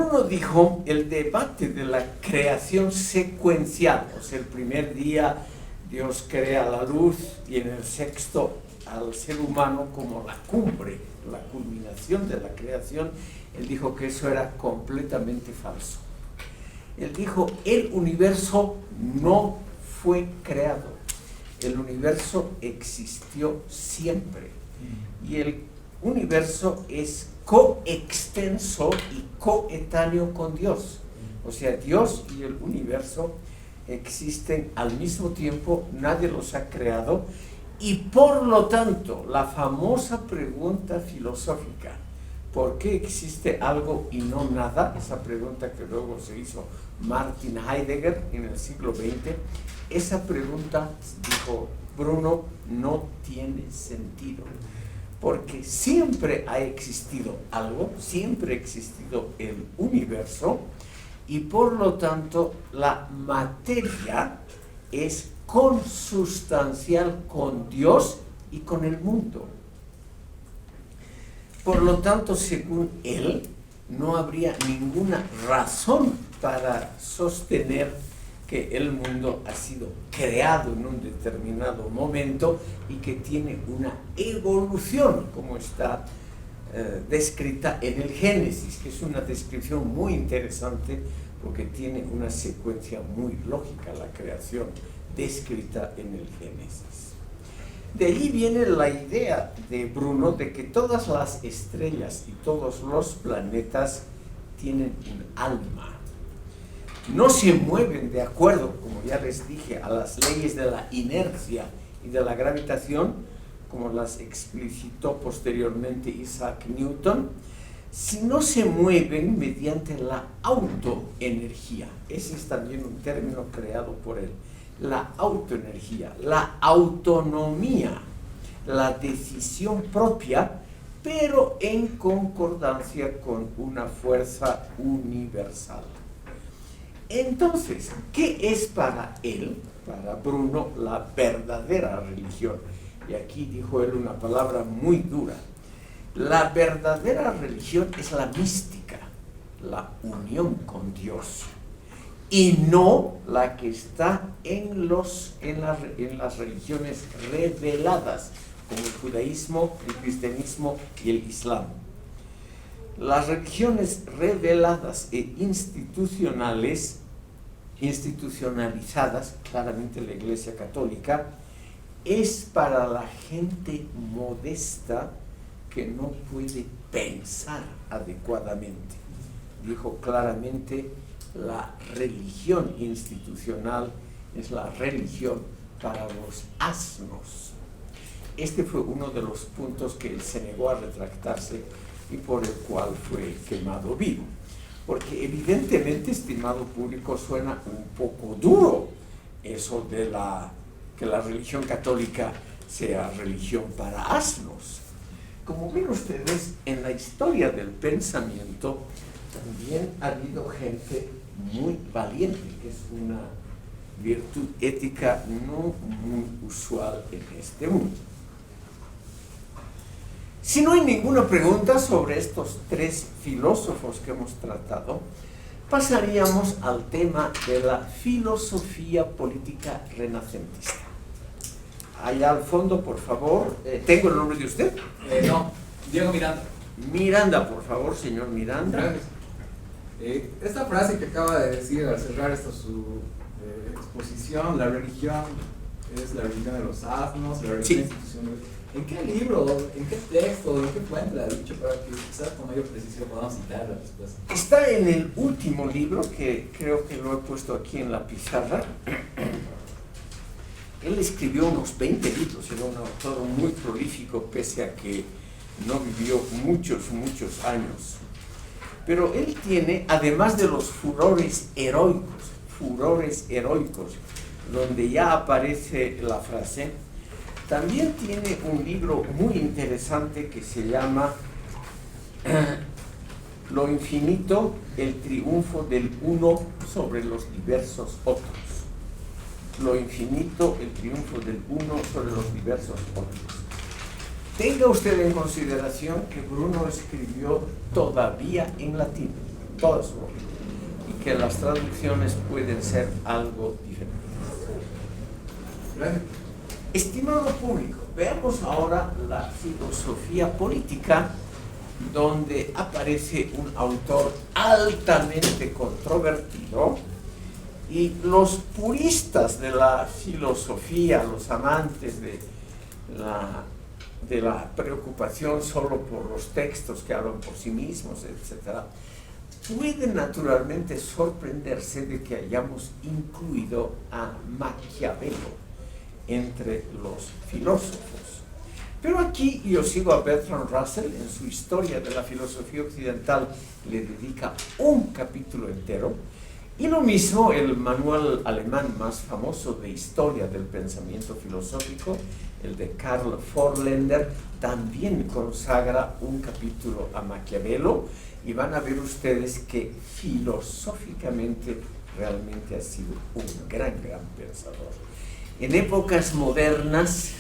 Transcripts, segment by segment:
Bruno dijo, el debate de la creación secuencial, o sea, el primer día Dios crea la luz y en el sexto al ser humano como la cumbre, la culminación de la creación, él dijo que eso era completamente falso. Él dijo, el universo no fue creado, el universo existió siempre y el universo es coextenso y coetáneo con Dios. O sea, Dios y el universo existen al mismo tiempo, nadie los ha creado, y por lo tanto, la famosa pregunta filosófica, ¿por qué existe algo y no nada? Esa pregunta que luego se hizo Martin Heidegger en el siglo XX, esa pregunta, dijo Bruno, no tiene sentido. Porque siempre ha existido algo, siempre ha existido el universo, y por lo tanto la materia es consustancial con Dios y con el mundo. Por lo tanto, según él, no habría ninguna razón para sostener que el mundo ha sido creado en un determinado momento y que tiene una evolución, como está descrita en el Génesis, que es una descripción muy interesante porque tiene una secuencia muy lógica, la creación descrita en el Génesis. De allí viene la idea de Bruno de que todas las estrellas y todos los planetas tienen un alma. No se mueven de acuerdo, como ya les dije, a las leyes de la inercia y de la gravitación, como las explicitó posteriormente Isaac Newton, sino se mueven mediante la autoenergía. Ese es también un término creado por él. La autoenergía, la autonomía, la decisión propia, pero en concordancia con una fuerza universal. Entonces, ¿qué es para él, para Bruno, la verdadera religión? Y aquí dijo él una palabra muy dura. La verdadera religión es la mística, la unión con Dios, y no la que está en las religiones reveladas, como el judaísmo, el cristianismo y el islam. Las religiones reveladas e institucionalizadas, claramente la Iglesia Católica, es para la gente modesta que no puede pensar adecuadamente. Dijo claramente, la religión institucional es la religión para los asnos. Este fue uno de los puntos que él se negó a retractarse y por el cual fue quemado vivo. Porque evidentemente, estimado público, suena un poco duro eso de que la religión católica sea religión para asnos. Como ven ustedes, en la historia del pensamiento también ha habido gente muy valiente, que es una virtud ética no muy usual en este mundo. Si no hay ninguna pregunta sobre estos tres filósofos que hemos tratado, pasaríamos al tema de la filosofía política renacentista. Allá al fondo, por favor. ¿Tengo el nombre de usted? No, Diego Miranda. Miranda, por favor, señor Miranda. Gracias. Esta frase que acaba de decir al cerrar su exposición, la religión es la religión de los asnos, la religión institucional. ¿En qué libro, en qué texto, en qué fuente la ha dicho para que quizás con mayor precisión podamos citarla después? Está en el último libro, que creo que lo he puesto aquí en la pizarra. Él escribió unos 20 libros, era un autor muy prolífico, pese a que no vivió muchos años. Pero él tiene, además de los furores heroicos, donde ya aparece la frase, también tiene un libro muy interesante que se llama Lo infinito, el triunfo del uno sobre los diversos otros. Lo infinito, el triunfo del uno sobre los diversos otros. Tenga usted en consideración que Bruno escribió todavía en latín. toda su obra, y que las traducciones pueden ser algo diferentes. Gracias. Estimado público, veamos ahora la filosofía política, donde aparece un autor altamente controvertido, y los puristas de la filosofía, los amantes de la preocupación solo por los textos que hablan por sí mismos, etc., pueden naturalmente sorprenderse de que hayamos incluido a Maquiavelo entre los filósofos. Pero aquí yo sigo a Bertrand Russell, en su Historia de la Filosofía Occidental le dedica un capítulo entero, y lo mismo el manual alemán más famoso de historia del pensamiento filosófico, el de Karl Vorländer, también consagra un capítulo a Maquiavelo, y van a ver ustedes que filosóficamente realmente ha sido un gran pensador. En épocas modernas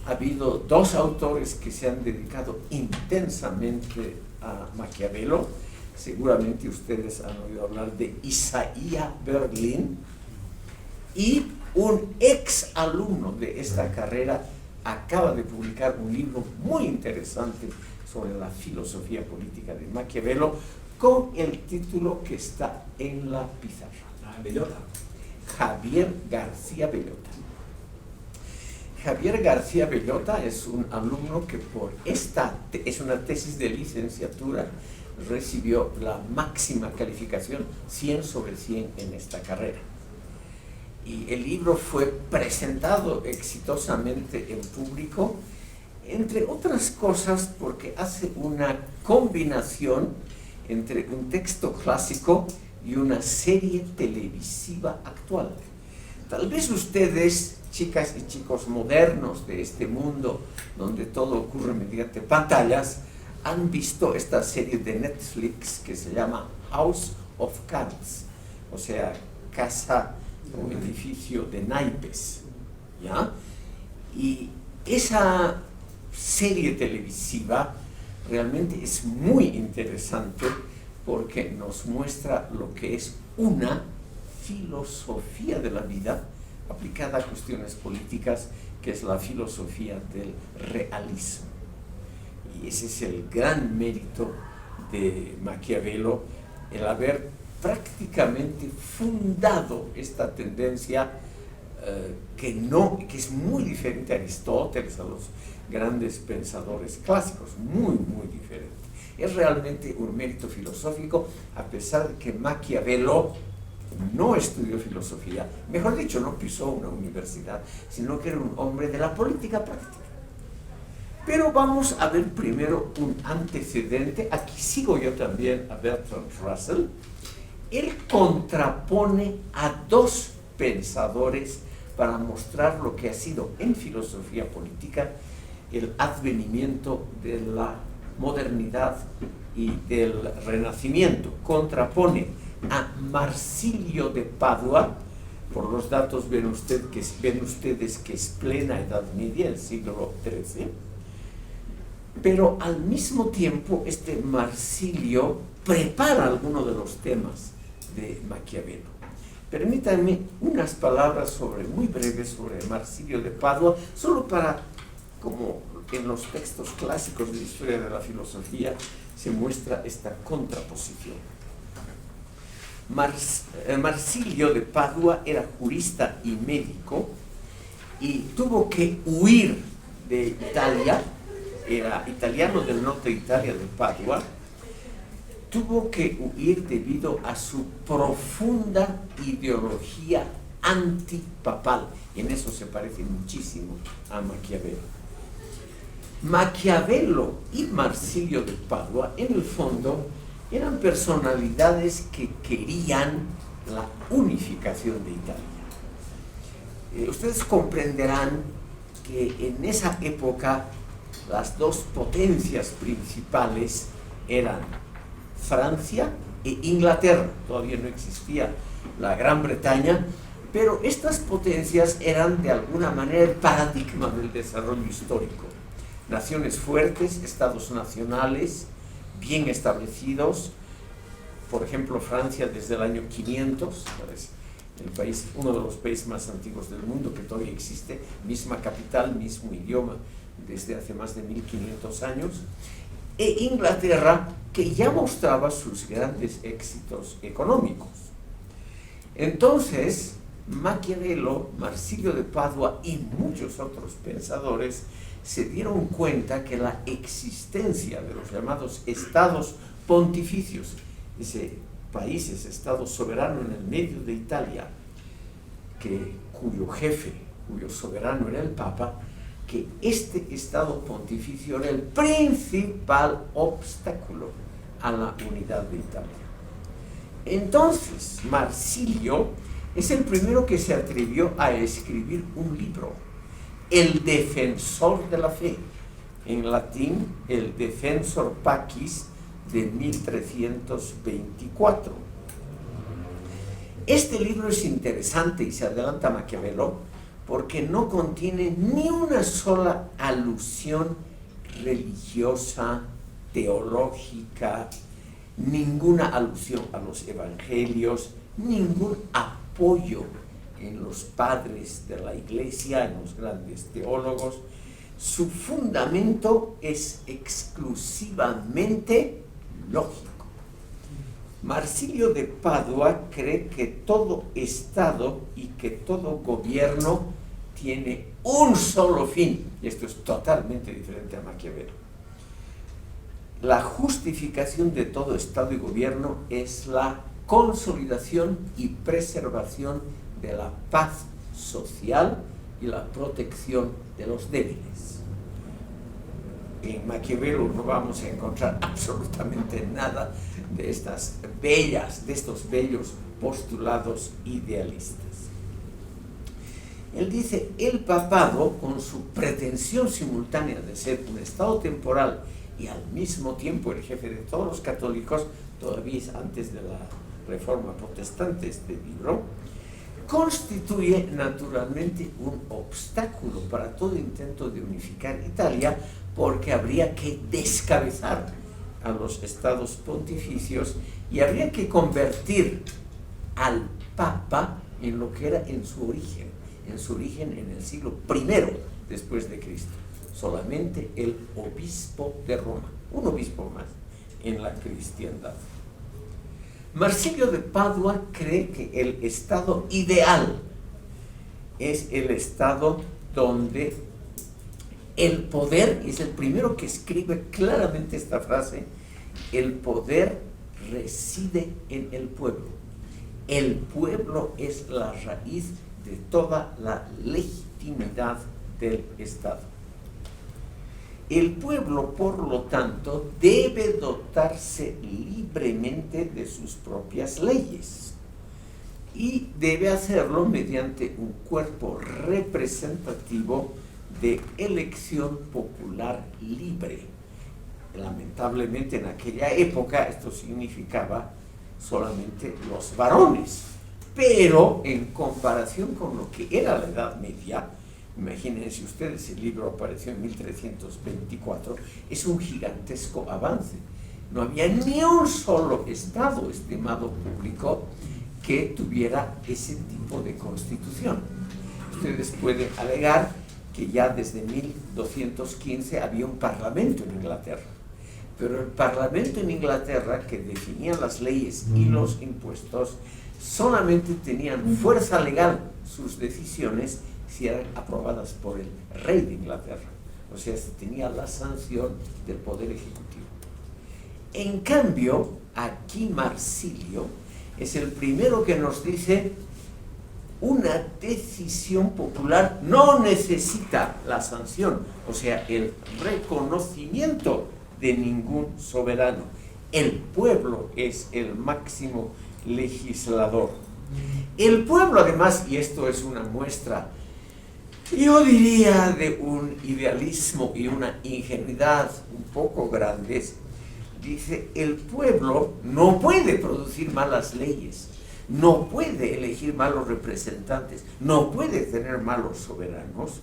ha habido dos autores que se han dedicado intensamente a Maquiavelo. Seguramente ustedes han oído hablar de Isaiah Berlin, y un ex alumno de esta carrera acaba de publicar un libro muy interesante sobre la filosofía política de Maquiavelo, con el título que está en la pizarra. Bellota. Javier García Bellota. Javier García Bellota es un alumno que es una tesis de licenciatura, recibió la máxima calificación, 100 sobre 100 en esta carrera. Y el libro fue presentado exitosamente en público, entre otras cosas porque hace una combinación entre un texto clásico y una serie televisiva actual. Tal vez ustedes, chicas y chicos modernos de este mundo donde todo ocurre mediante pantallas, han visto esta serie de Netflix que se llama House of Cards, o sea, casa o edificio de naipes, ¿ya? Y esa serie televisiva realmente es muy interesante porque nos muestra lo que es una filosofía de la vida aplicada a cuestiones políticas, que es la filosofía del realismo. Y ese es el gran mérito de Maquiavelo, el haber prácticamente fundado esta tendencia que es muy diferente a Aristóteles, a los grandes pensadores clásicos, muy diferente. Es realmente un mérito filosófico, a pesar de que Maquiavelo no estudió filosofía, mejor dicho, no pisó una universidad, sino que era un hombre de la política práctica. Pero vamos a ver primero un antecedente. Aquí sigo yo también a Bertrand Russell. Él contrapone a dos pensadores para mostrar lo que ha sido en filosofía política el advenimiento de la modernidad y del Renacimiento. Contrapone a Marsilio de Padua. Por los datos ven ustedes que es plena Edad Media, el siglo XIII. Pero al mismo tiempo este Marsilio prepara algunos de los temas de Maquiavelo. Permítanme unas palabras muy breves sobre Marsilio de Padua, solo para, como en los textos clásicos de la historia de la filosofía, se muestra esta contraposición. Marsilio de Padua era jurista y médico y tuvo que huir de Italia. Era italiano del norte de Italia, de Padua. Tuvo que huir debido a su profunda ideología antipapal. En eso se parece muchísimo a Maquiavelo. Maquiavelo y Marsilio de Padua, en el fondo, eran personalidades que querían la unificación de Italia. Ustedes comprenderán que en esa época las dos potencias principales eran Francia e Inglaterra. Todavía no existía la Gran Bretaña, pero estas potencias eran de alguna manera el paradigma del desarrollo histórico. Naciones fuertes, estados nacionales bien establecidos, por ejemplo, Francia desde el año 500, es el país, uno de los países más antiguos del mundo que todavía existe, misma capital, mismo idioma, desde hace más de 1500 años, e Inglaterra, que ya mostraba sus grandes éxitos económicos. Entonces, Maquiavelo, Marsilio de Padua y muchos otros pensadores se dieron cuenta que la existencia de los llamados estados pontificios, ese países, estado soberano en el medio de Italia, cuyo jefe, cuyo soberano era el Papa, que este estado pontificio era el principal obstáculo a la unidad de Italia. Entonces, Marsilio es el primero que se atrevió a escribir un libro, El Defensor de la Fe, en latín, el Defensor Pacis, de 1324. Este libro es interesante y se adelanta a Maquiavelo porque no contiene ni una sola alusión religiosa, teológica, ninguna alusión a los evangelios, ningún apoyo en los padres de la Iglesia, en los grandes teólogos. Su fundamento es exclusivamente lógico. Marsilio de Padua cree que todo Estado y que todo gobierno tiene un solo fin, y esto es totalmente diferente a Maquiavelo. La justificación de todo Estado y gobierno es la consolidación y preservación de la paz social y la protección de los débiles. En Maquiavelo no vamos a encontrar absolutamente nada de estos bellos postulados idealistas. Él dice, el papado, con su pretensión simultánea de ser un estado temporal y al mismo tiempo el jefe de todos los católicos, todavía es antes de la Reforma Protestante este libro, constituye naturalmente un obstáculo para todo intento de unificar Italia, porque habría que descabezar a los estados pontificios y habría que convertir al Papa en lo que era en su origen en el siglo I después de Cristo, solamente el obispo de Roma, un obispo más en la cristiandad. Marsilio de Padua cree que el estado ideal es el estado donde el poder, es el primero que escribe claramente esta frase, el poder reside en el pueblo. El pueblo es la raíz de toda la legitimidad del Estado. El pueblo, por lo tanto, debe dotarse libremente de sus propias leyes y debe hacerlo mediante un cuerpo representativo de elección popular libre. Lamentablemente en aquella época esto significaba solamente los varones, pero en comparación con lo que era la Edad Media, imagínense ustedes, el libro apareció en 1324, es un gigantesco avance. No había ni un solo estado, estimado público, que tuviera ese tipo de constitución. Ustedes pueden alegar que ya desde 1215 había un parlamento en Inglaterra, pero el parlamento en Inglaterra, que definía las leyes y los impuestos, solamente tenían fuerza legal sus decisiones si eran aprobadas por el rey de Inglaterra, o sea, se tenía la sanción del poder ejecutivo. En cambio, aquí Marsilio es el primero que nos dice: una decisión popular no necesita la sanción, o sea, el reconocimiento de ningún soberano. El pueblo es el máximo legislador. El pueblo, además, y esto es una muestra, yo diría, de un idealismo y una ingenuidad un poco grandes, dice: el pueblo no puede producir malas leyes, no puede elegir malos representantes, no puede tener malos soberanos,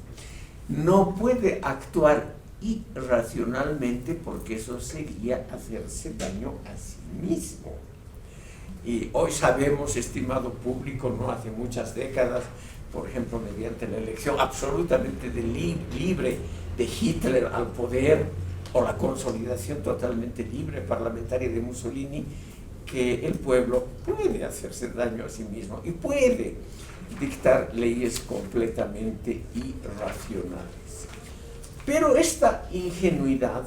no puede actuar irracionalmente, porque eso sería hacerse daño a sí mismo. Y hoy sabemos, estimado público, no hace muchas décadas, por ejemplo, mediante la elección absolutamente libre de Hitler al poder, o la consolidación totalmente libre parlamentaria de Mussolini, que el pueblo puede hacerse daño a sí mismo y puede dictar leyes completamente irracionales. Pero esta ingenuidad,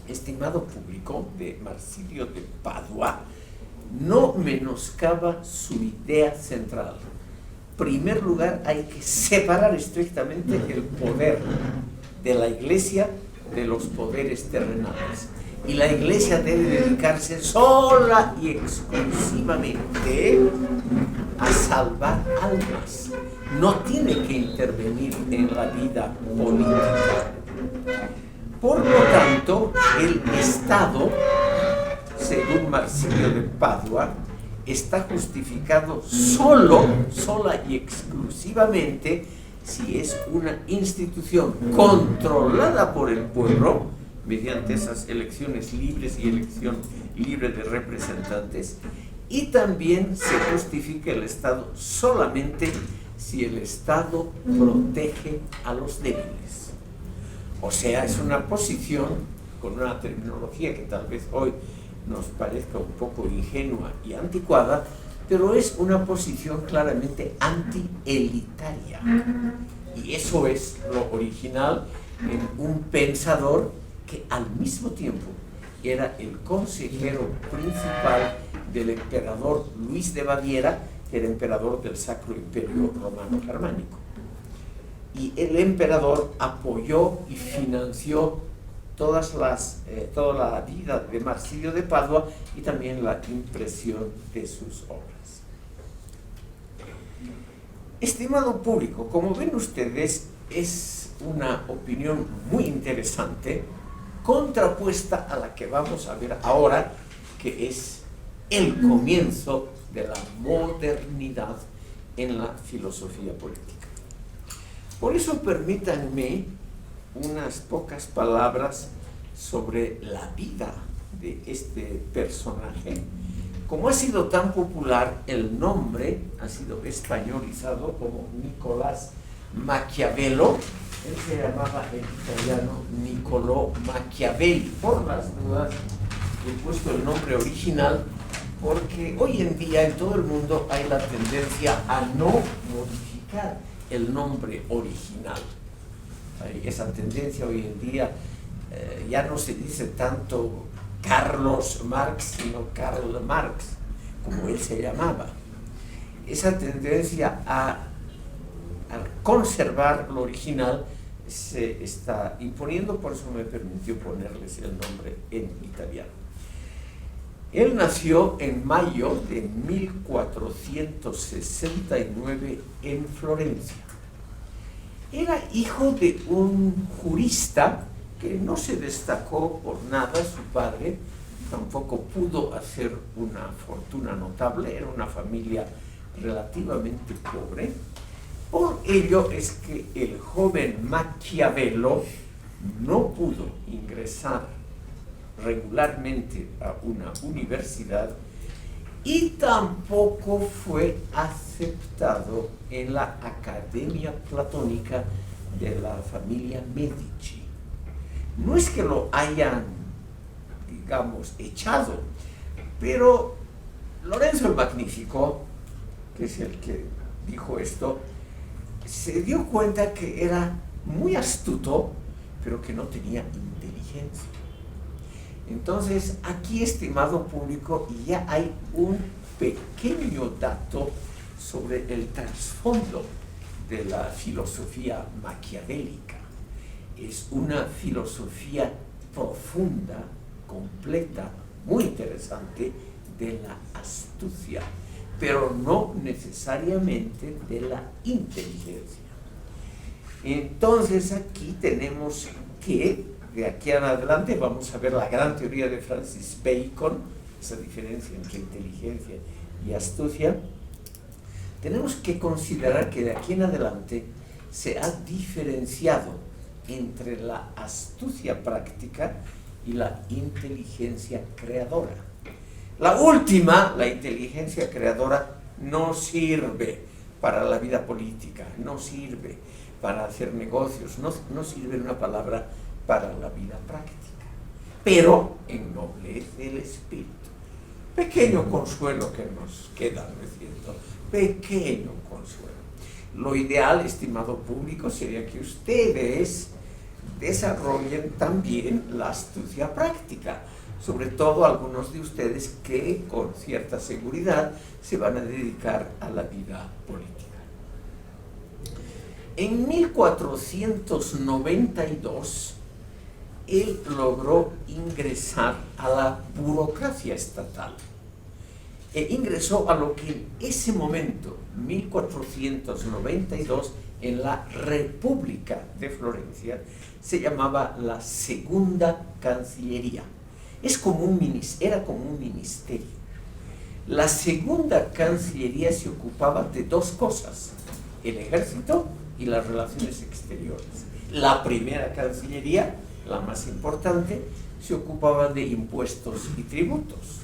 estimado público, de Marsilio de Padua, no menoscaba su idea central. En primer lugar, hay que separar estrictamente el poder de la Iglesia de los poderes terrenales. Y la Iglesia debe dedicarse sola y exclusivamente a salvar almas. No tiene que intervenir en la vida política. Por lo tanto, el Estado, según Marsilio de Padua, está justificado sola y exclusivamente si es una institución controlada por el pueblo mediante esas elecciones libres y elección libre de representantes, y también se justifica el Estado solamente si el Estado protege a los débiles. O sea, es una posición con una terminología que tal vez hoy nos parezca un poco ingenua y anticuada, pero es una posición claramente anti-elitaria. Y eso es lo original en un pensador que al mismo tiempo era el consejero principal del emperador Luis de Baviera, que era emperador del Sacro Imperio Romano Germánico. Y el emperador apoyó y financió toda la vida de Marsilio de Padua y también la impresión de sus obras. Estimado público, como ven ustedes, es una opinión muy interesante, contrapuesta a la que vamos a ver ahora, que es el comienzo de la modernidad en la filosofía política. Por eso permítanme unas pocas palabras sobre la vida de este personaje. Como ha sido tan popular, el nombre ha sido españolizado como Nicolás Maquiavelo. Él se llamaba en italiano Niccolò Machiavelli. Por las dudas he puesto el nombre original porque hoy en día en todo el mundo hay la tendencia a no modificar el nombre original. Hay esa tendencia hoy en día, ya no se dice tanto Carlos Marx, sino Karl Marx, como él se llamaba. Esa tendencia a conservar lo original se está imponiendo, por eso me permitió ponerles el nombre en italiano. Él nació en mayo de 1469 en Florencia. Era hijo de un jurista que no se destacó por nada. Su padre tampoco pudo hacer una fortuna notable, era una familia relativamente pobre. Por ello es que el joven Maquiavelo no pudo ingresar regularmente a una universidad y tampoco fue aceptado en la Academia Platónica de la familia Medici. No es que lo hayan, digamos, echado, pero Lorenzo el Magnífico, que es el que dijo esto, se dio cuenta que era muy astuto, pero que no tenía inteligencia. Entonces, aquí, estimado público, ya hay un pequeño dato sobre el trasfondo de la filosofía maquiavélica. Es una filosofía profunda, completa, muy interesante de la astucia, pero no necesariamente de la inteligencia. Entonces, aquí tenemos que, de aquí en adelante, vamos a ver la gran teoría de Francis Bacon, esa diferencia entre inteligencia y astucia. Tenemos que considerar que de aquí en adelante se ha diferenciado entre la astucia práctica y la inteligencia creadora. La última, la inteligencia creadora, no sirve para la vida política, no sirve para hacer negocios, no sirve en una palabra para la vida práctica, pero ennoblece el espíritu. Pequeño consuelo que nos queda, ¿no es cierto? Pequeño consuelo. Lo ideal, estimado público, sería que ustedes desarrollen también la astucia práctica, sobre todo algunos de ustedes que con cierta seguridad se van a dedicar a la vida política. En 1492, él logró ingresar a la burocracia estatal. E ingresó a lo que en ese momento, 1492, en la República de Florencia, se llamaba la Segunda Cancillería. Era como un ministerio. La Segunda Cancillería se ocupaba de dos cosas: el ejército y las relaciones exteriores. La primera Cancillería, la más importante, se ocupaba de impuestos y tributos.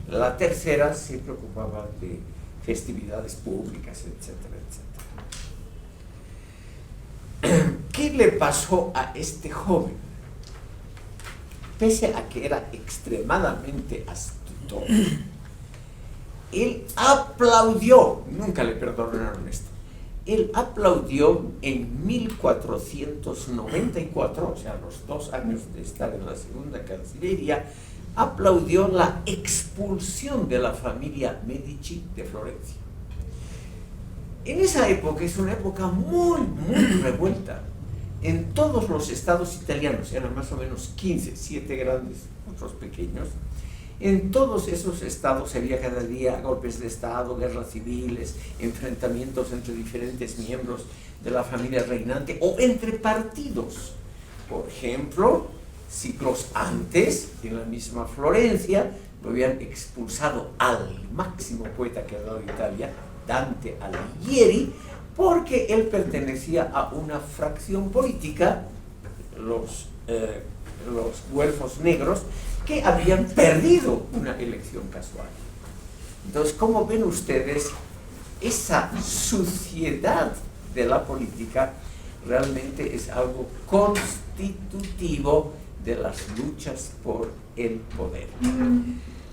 La tercera se preocupaba de festividades públicas, etcétera, etcétera. ¿Qué le pasó a este joven? Pese a que era extremadamente astuto, él aplaudió, nunca le perdonaron esto, él aplaudió en 1494, o sea, a los 2 años de estar en la Segunda Cancillería, aplaudió la expulsión de la familia Medici de Florencia. En esa época, es una época muy, muy revuelta. En todos los estados italianos, eran más o menos 15, 7 grandes, otros pequeños, en todos esos estados había cada día golpes de estado, guerras civiles, enfrentamientos entre diferentes miembros de la familia reinante o entre partidos. Por ejemplo, siglos antes, en la misma Florencia, lo habían expulsado al máximo poeta que ha dado Italia, Dante Alighieri, porque él pertenecía a una fracción política, los güelfos negros, que habían perdido una elección casual. Entonces, como ven ustedes, esa suciedad de la política realmente es algo constitutivo de las luchas por el poder.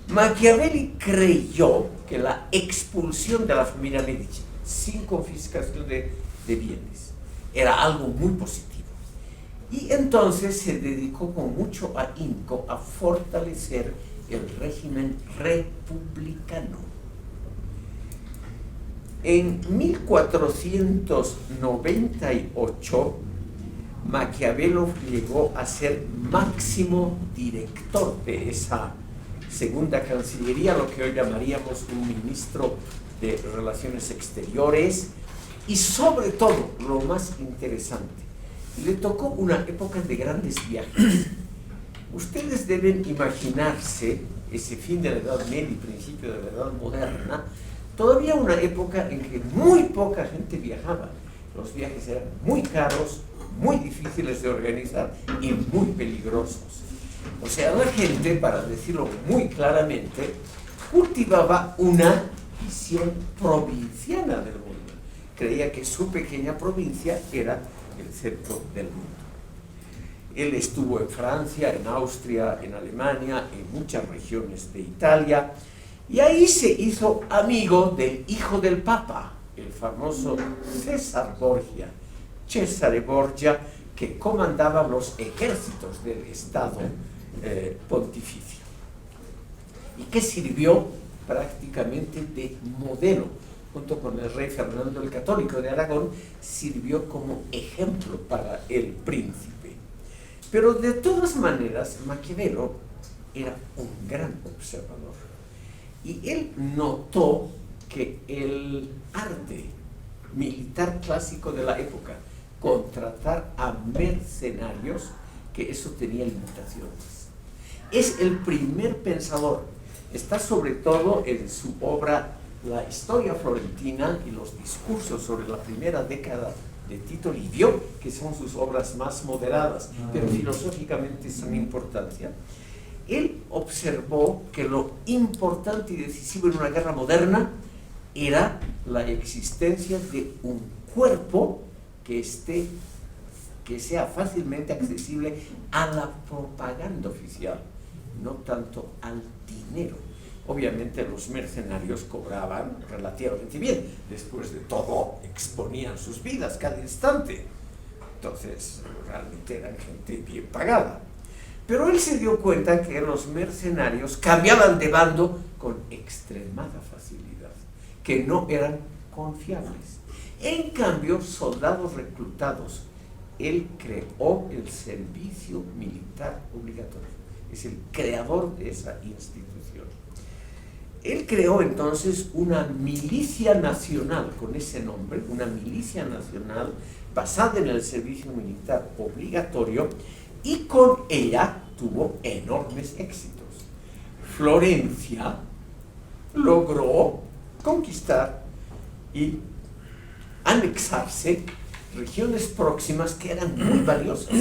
Machiavelli creyó que la expulsión de la familia Medici sin confiscación de bienes era algo muy positivo. Y entonces se dedicó con mucho ahínco a fortalecer el régimen republicano. En 1498, Maquiavelo llegó a ser máximo director de esa Segunda Cancillería, lo que hoy llamaríamos un ministro de Relaciones Exteriores, y sobre todo, lo más interesante, le tocó una época de grandes viajes. Ustedes deben imaginarse ese fin de la Edad Media y principio de la Edad Moderna, todavía una época en que muy poca gente viajaba. Los viajes eran muy caros, muy difíciles de organizar y muy peligrosos. O sea, la gente, para decirlo muy claramente, cultivaba una visión provinciana del mundo. Creía que su pequeña provincia era el centro del mundo. Él estuvo en Francia, en Austria, en Alemania, en muchas regiones de Italia, y ahí se hizo amigo del hijo del Papa, el famoso César Borgia, Cesare Borgia, que comandaba los ejércitos del Estado pontificio, y que sirvió prácticamente de modelo, junto con el rey Fernando el Católico de Aragón, sirvió como ejemplo para el príncipe. Pero de todas maneras, Maquiavelo era un gran observador, y él notó que el arte militar clásico de la época, contratar a mercenarios, que eso tenía limitaciones. Es el primer pensador, está sobre todo en su obra La Historia Florentina y los discursos sobre la primera década de Tito Livio, que son sus obras más moderadas, pero filosóficamente sin importancia. Él observó que lo importante y decisivo en una guerra moderna era la existencia de un cuerpo que sea fácilmente accesible a la propaganda oficial, no tanto al dinero. Obviamente los mercenarios cobraban relativamente bien, después de todo exponían sus vidas cada instante, entonces realmente eran gente bien pagada. Pero él se dio cuenta que los mercenarios cambiaban de bando con extremada facilidad, que no eran confiables. En cambio, soldados reclutados, él creó el servicio militar obligatorio, es el creador de esa institución. Él creó entonces una milicia nacional con ese nombre, una milicia nacional basada en el servicio militar obligatorio, y con ella tuvo enormes éxitos. Florencia logró conquistar y anexarse regiones próximas que eran muy valiosas.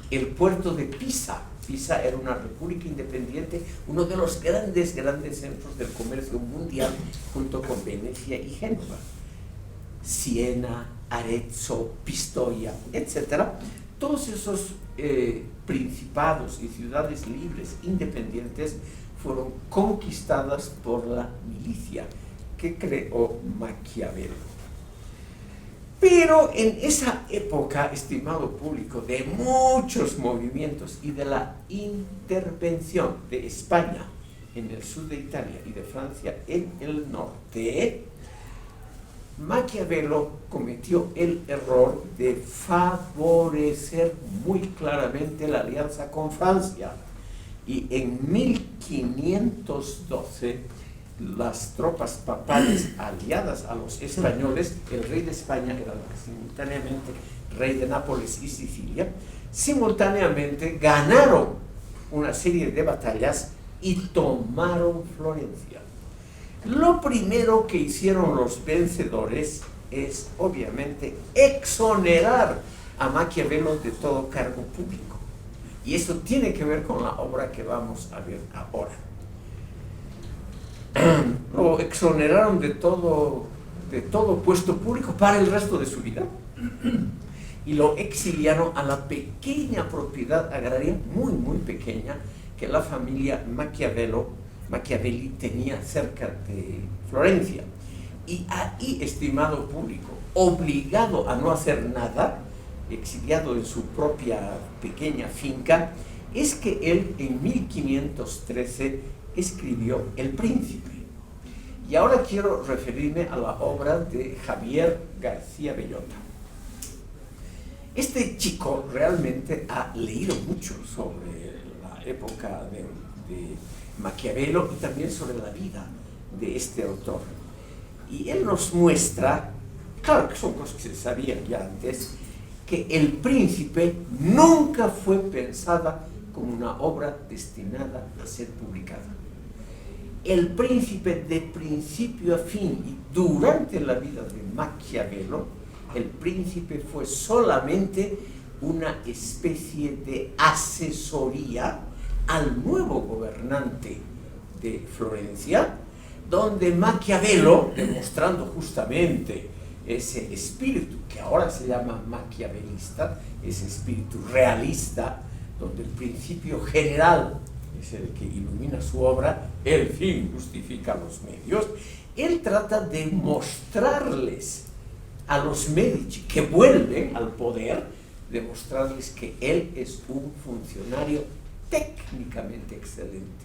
El puerto de Pisa. Pisa era una república independiente, uno de los grandes centros del comercio mundial, junto con Venecia y Génova. Siena, Arezzo, Pistoia, etc. Todos esos principados y ciudades libres, independientes, fueron conquistadas por la milicia que creó Maquiavelo. Pero en esa época, estimado público, de muchos movimientos y de la intervención de España en el sur de Italia y de Francia en el norte, Maquiavelo cometió el error de favorecer muy claramente la alianza con Francia. Y en 1512, las tropas papales aliadas a los españoles, el rey de España era simultáneamente rey de Nápoles y Sicilia, simultáneamente ganaron una serie de batallas y tomaron Florencia. Lo primero que hicieron los vencedores es, obviamente, exonerar a Maquiavelo de todo cargo público. Y esto tiene que ver con la obra que vamos a ver ahora. Lo exoneraron de todo puesto público para el resto de su vida y lo exiliaron a la pequeña propiedad agraria, muy pequeña, que la familia Machiavelli tenía cerca de Florencia. Y ahí, estimado público, obligado a no hacer nada, exiliado en su propia pequeña finca, es que él en 1513 escribió El Príncipe. Y ahora quiero referirme a la obra de Javier García Bellota. Este chico realmente ha leído mucho sobre la época de Maquiavelo y también sobre la vida de este autor. Y él nos muestra, claro que son cosas que se sabían ya antes, que El Príncipe nunca fue pensada como una obra destinada a ser publicada. El Príncipe, de principio a fin y durante la vida de Maquiavelo, El Príncipe fue solamente una especie de asesoría al nuevo gobernante de Florencia, donde Maquiavelo, demostrando justamente ese espíritu que ahora se llama maquiavelista, ese espíritu realista, donde el principio general es el que ilumina su obra, el fin justifica los medios, él trata de mostrarles a los Medici que vuelven al poder, demostrarles que él es un funcionario técnicamente excelente,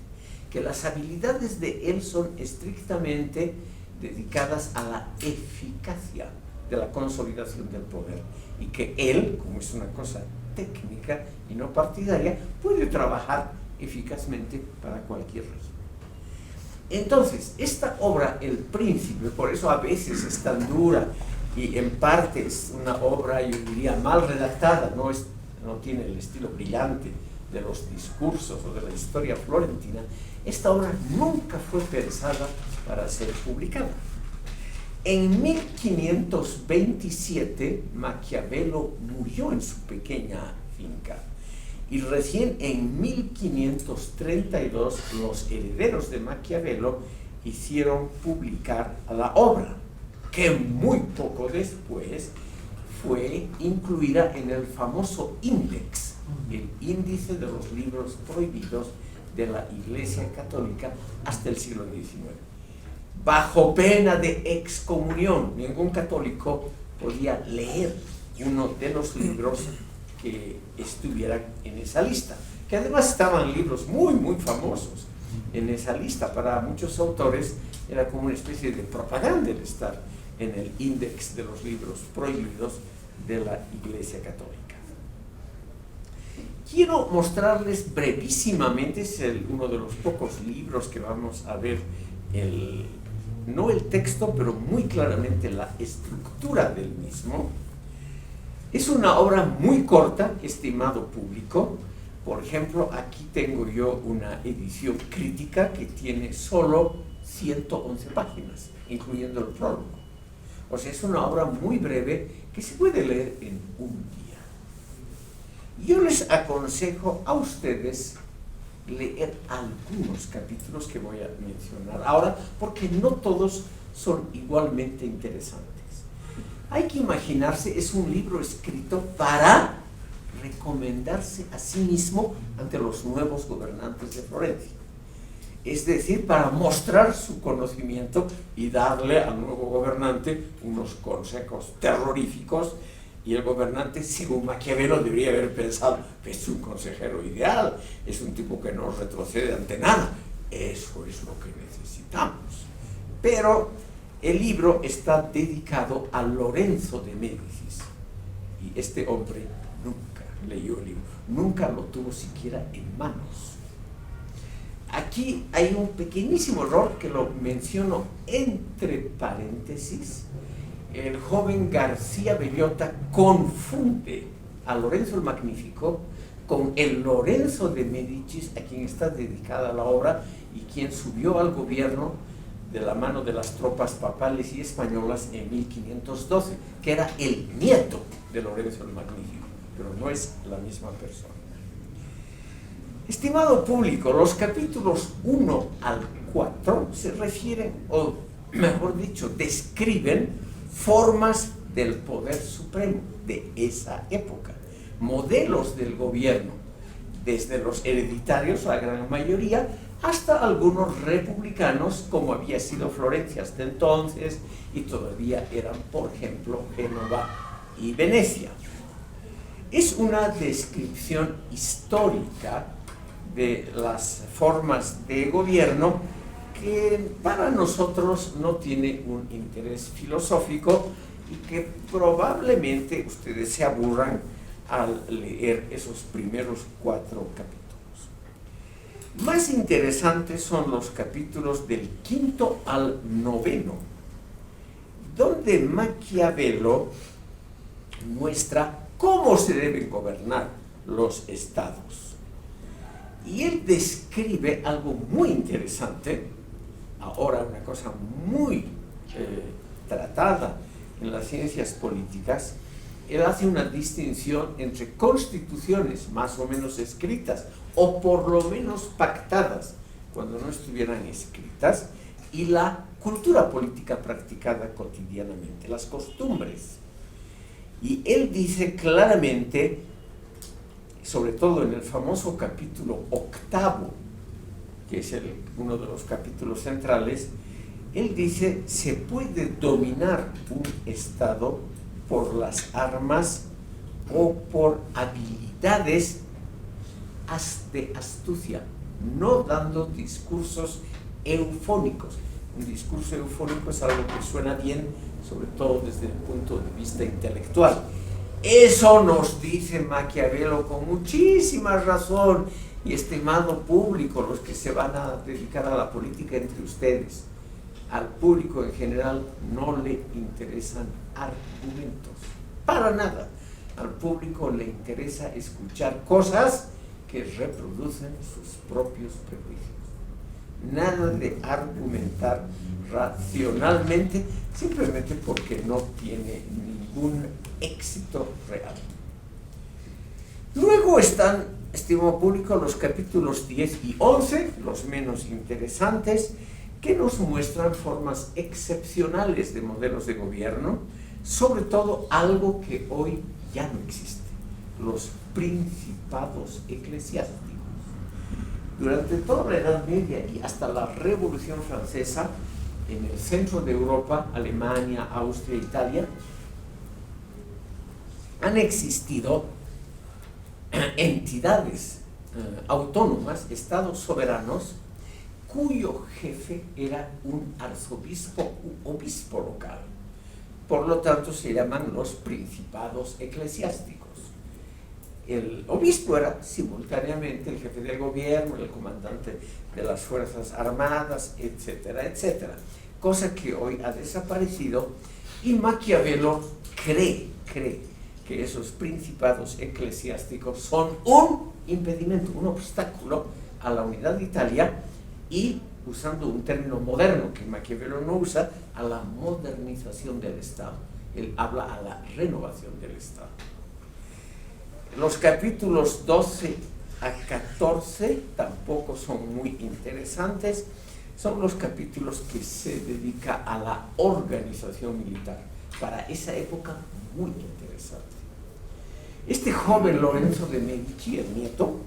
que las habilidades de él son estrictamente dedicadas a la eficacia de la consolidación del poder, y que él, como es una cosa técnica y no partidaria, puede trabajar eficazmente para cualquier régimen. Entonces, esta obra, El Príncipe, por eso a veces es tan dura y en parte es una obra, yo diría, mal redactada, no tiene el estilo brillante de los discursos o de la historia florentina. Esta obra nunca fue pensada para ser publicada. En 1527, Maquiavelo murió en su pequeña finca Y recién en 1532 los herederos de Maquiavelo hicieron publicar la obra, que muy poco después fue incluida en el famoso Index, el índice de los libros prohibidos de la Iglesia Católica hasta el siglo XIX. Bajo pena de excomunión, ningún católico podía leer uno de los libros que estuvieran en esa lista, que además estaban libros muy, muy famosos en esa lista. Para muchos autores era como una especie de propaganda el estar en el índice de los libros prohibidos de la Iglesia Católica. Quiero mostrarles brevísimamente, es uno de los pocos libros que vamos a ver, no el texto, pero muy claramente la estructura del mismo. Es una obra muy corta, estimado público. Por ejemplo, aquí tengo yo una edición crítica que tiene solo 111 páginas, incluyendo el prólogo. O sea, es una obra muy breve que se puede leer en un día. Yo les aconsejo a ustedes leer algunos capítulos que voy a mencionar ahora, porque no todos son igualmente interesantes. Hay que imaginarse, es un libro escrito para recomendarse a sí mismo ante los nuevos gobernantes de Florencia. Es decir, para mostrar su conocimiento y darle al nuevo gobernante unos consejos terroríficos, y el gobernante, según Maquiavelo, debería haber pensado: es un consejero ideal, es un tipo que no retrocede ante nada, eso es lo que necesitamos. Pero el libro está dedicado a Lorenzo de Médicis, y este hombre nunca leyó el libro, nunca lo tuvo siquiera en manos. Aquí hay un pequeñísimo error que lo menciono entre paréntesis. El joven García Bellota confunde a Lorenzo el Magnífico con el Lorenzo de Médicis, a quien está dedicada la obra y quien subió al gobierno de la mano de las tropas papales y españolas en 1512, que era el nieto de Lorenzo el Magnífico, pero no es la misma persona. Estimado público, los capítulos 1 al 4 se refieren, o mejor dicho, describen formas del poder supremo de esa época, modelos del gobierno, desde los hereditarios, la gran mayoría, hasta algunos republicanos, como había sido Florencia hasta entonces, y todavía eran, por ejemplo, Génova y Venecia. Es una descripción histórica de las formas de gobierno que para nosotros no tiene un interés filosófico y que probablemente ustedes se aburran al leer esos primeros 4 capítulos. Más interesantes son los capítulos del 5º al 9º, donde Maquiavelo muestra cómo se deben gobernar los estados. Y él describe algo muy interesante, ahora una cosa muy tratada en las ciencias políticas. Él hace una distinción entre constituciones más o menos escritas, o por lo menos pactadas, cuando no estuvieran escritas, y la cultura política practicada cotidianamente, las costumbres. Y él dice claramente, sobre todo en el famoso capítulo 8, que es uno de los capítulos centrales, él dice: se puede dominar un estado por las armas o por habilidades de astucia, no dando discursos eufónicos. Un discurso eufónico es algo que suena bien, sobre todo desde el punto de vista intelectual. Eso nos dice Maquiavelo con muchísima razón. Y estimado público, los que se van a dedicar a la política entre ustedes, al público en general no le interesan argumentos, para nada. Al público le interesa escuchar cosas que reproducen sus propios prejuicios. Nada de argumentar racionalmente, simplemente porque no tiene ningún éxito real. Luego están estimado público, los capítulos 10 y 11, los menos interesantes, que nos muestran formas excepcionales de modelos de gobierno, sobre todo algo que hoy ya no existe, los principados eclesiásticos. Durante toda la Edad Media y hasta la Revolución Francesa, en el centro de Europa, Alemania, Austria, Italia, han existido entidades autónomas, estados soberanos, cuyo jefe era un arzobispo u obispo local. Por lo tanto, se llaman los principados eclesiásticos. El obispo era simultáneamente el jefe del gobierno, el comandante de las fuerzas armadas, etcétera, etcétera. Cosa que hoy ha desaparecido, y Maquiavelo cree que esos principados eclesiásticos son un impedimento, un obstáculo a la unidad de Italia, y, usando un término moderno que Maquiavelo no usa, a la modernización del Estado. Él habla a la renovación del Estado. Los capítulos 12 a 14 tampoco son muy interesantes. Son los capítulos que se dedica a la organización militar. Para esa época, muy interesante. Este joven Lorenzo de Medici, el nieto,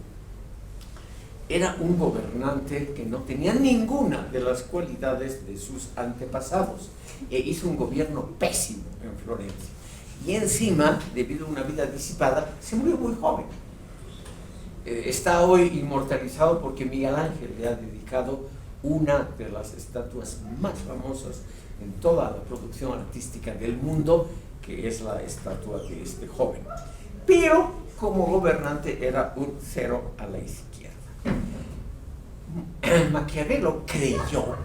era un gobernante que no tenía ninguna de las cualidades de sus antepasados e hizo un gobierno pésimo en Florencia. Y encima, debido a una vida disipada, se murió muy joven. Está hoy inmortalizado porque Miguel Ángel le ha dedicado una de las estatuas más famosas en toda la producción artística del mundo, que es la estatua de este joven. Pero como gobernante era un cero a la izquierda. Maquiavelo creyó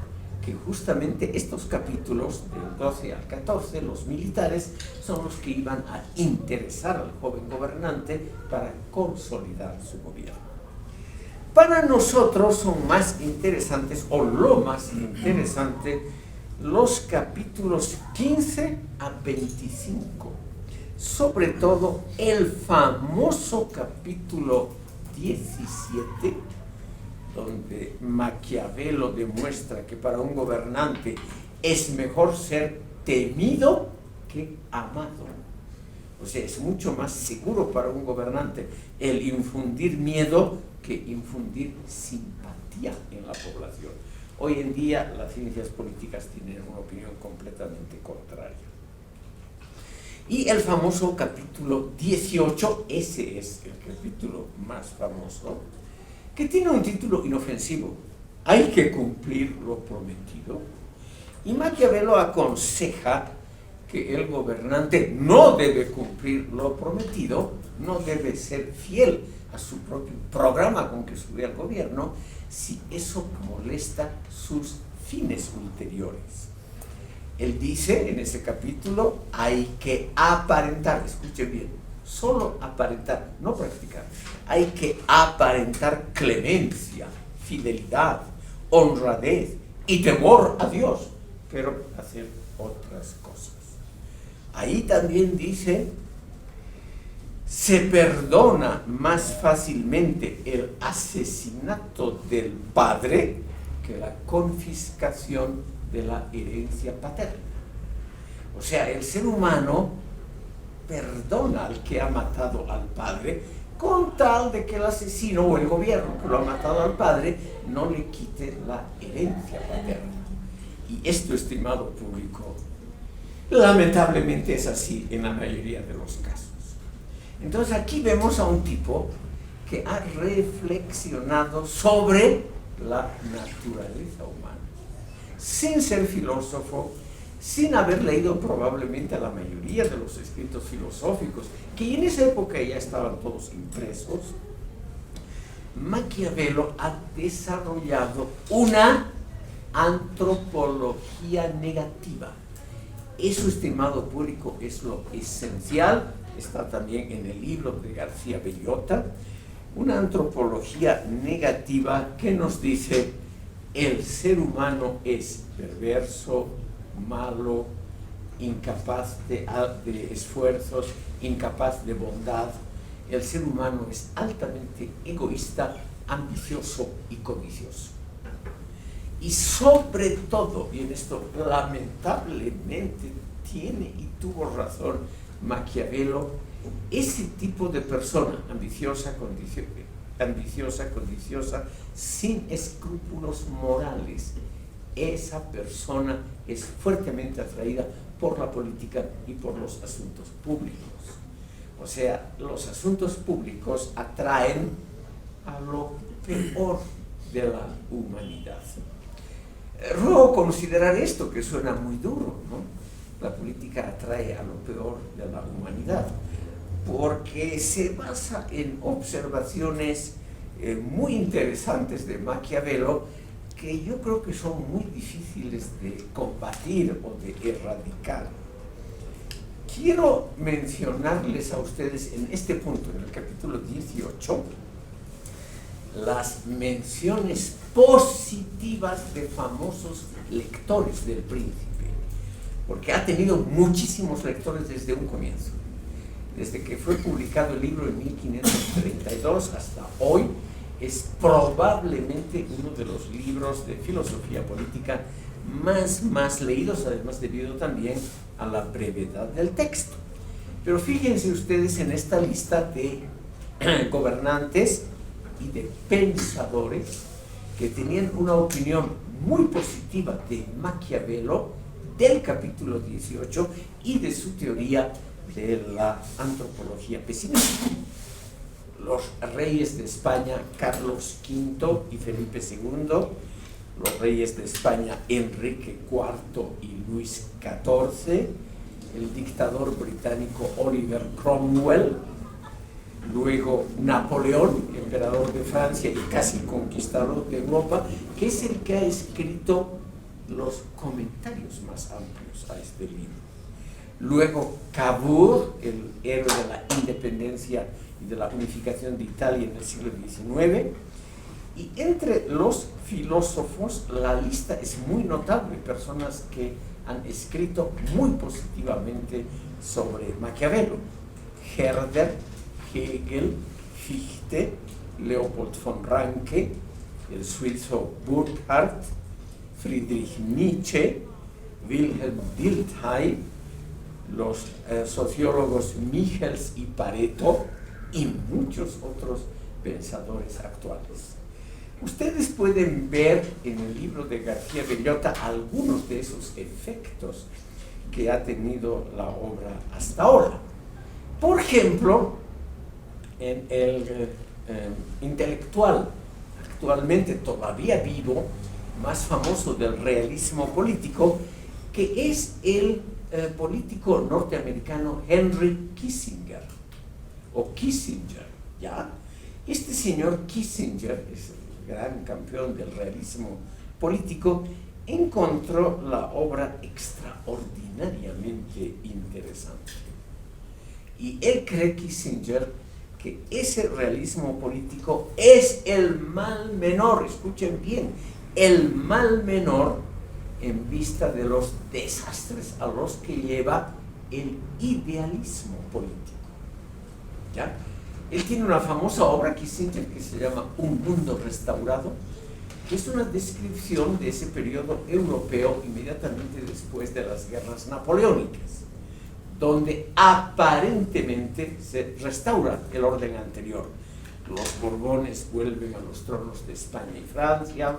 que justamente estos capítulos, del 12 al 14, los militares, son los que iban a interesar al joven gobernante para consolidar su gobierno. Para nosotros son más interesantes, o lo más interesante, los capítulos 15 a 25. Sobre todo el famoso capítulo 17, donde Maquiavelo demuestra que para un gobernante es mejor ser temido que amado. O sea, es mucho más seguro para un gobernante el infundir miedo que infundir simpatía en la población. Hoy en día las ciencias políticas tienen una opinión completamente contraria. Y el famoso capítulo 18, ese es el capítulo más famoso, que tiene un título inofensivo: hay que cumplir lo prometido. Y Maquiavelo aconseja que el gobernante no debe cumplir lo prometido, no debe ser fiel a su propio programa con que sube al gobierno, si eso molesta sus fines ulteriores. Él dice en ese capítulo: hay que aparentar, escuche bien, solo aparentar, no practicar. Hay que aparentar clemencia, fidelidad, honradez y temor a Dios, pero hacer otras cosas. Ahí también dice: se perdona más fácilmente el asesinato del padre que la confiscación de la herencia paterna. O sea, el ser humano perdona al que ha matado al padre, con tal de que el asesino o el gobierno que lo ha matado al padre no le quite la herencia paterna. Y esto, estimado público, lamentablemente es así en la mayoría de los casos. Entonces aquí vemos a un tipo que ha reflexionado sobre la naturaleza humana, sin ser filósofo, sin haber leído probablemente la mayoría de los escritos filosóficos, que en esa época ya estaban todos impresos. Maquiavelo ha desarrollado una antropología negativa. Eso, estimado público, es lo esencial. Está también en el libro de García Bellota, una antropología negativa que nos dice: el ser humano es perverso, malo, incapaz de esfuerzos, incapaz de bondad, el ser humano es altamente egoísta, ambicioso y codicioso. Y sobre todo, y en esto lamentablemente tiene y tuvo razón Maquiavelo, ese tipo de persona ambiciosa, codiciosa, sin escrúpulos morales, esa persona es fuertemente atraída por la política y por los asuntos públicos. O sea, los asuntos públicos atraen a lo peor de la humanidad. Ruego considerar esto, que suena muy duro, ¿no? La política atrae a lo peor de la humanidad, porque se basa en observaciones muy interesantes de Maquiavelo, que yo creo que son muy difíciles de combatir o de erradicar. Quiero mencionarles a ustedes en este punto, en el capítulo 18, las menciones positivas de famosos lectores del Príncipe, porque ha tenido muchísimos lectores desde un comienzo. Desde que fue publicado el libro en 1532 hasta hoy, es probablemente uno de los libros de filosofía política más leídos, además debido también a la brevedad del texto. Pero fíjense ustedes en esta lista de gobernantes y de pensadores que tenían una opinión muy positiva de Maquiavelo, del capítulo 18 y de su teoría de la antropología pesimista. Los reyes de España, Carlos V y Felipe II, los reyes de España, Enrique IV y Luis XIV, el dictador británico Oliver Cromwell, luego Napoleón, emperador de Francia y casi conquistador de Europa, que es el que ha escrito los comentarios más amplios a este libro. Luego Cavour, el héroe de la independencia y de la unificación de Italia en el siglo XIX. Y entre los filósofos la lista es muy notable, personas que han escrito muy positivamente sobre Maquiavelo: Herder, Hegel, Fichte, Leopold von Ranke, el suizo Burckhardt, Friedrich Nietzsche, Wilhelm Dilthey, los sociólogos Michels y Pareto y muchos otros pensadores actuales. Ustedes pueden ver en el libro de García Bellota algunos de esos efectos que ha tenido la obra hasta ahora. Por ejemplo, en el intelectual actualmente todavía vivo, más famoso del realismo político, que es el político norteamericano Henry Kissinger, o Kissinger, ¿ya? Este señor Kissinger es el gran campeón del realismo político, encontró la obra extraordinariamente interesante. Y él cree, Kissinger, que ese realismo político es el mal menor, escuchen bien, el mal menor en vista de los desastres a los que lleva el idealismo político. ¿Ya? Él tiene una famosa obra, Kissinger, que se llama Un mundo restaurado, que es una descripción de ese periodo europeo inmediatamente después de las guerras napoleónicas, donde aparentemente se restaura el orden anterior. Los Borbones vuelven a los tronos de España y Francia,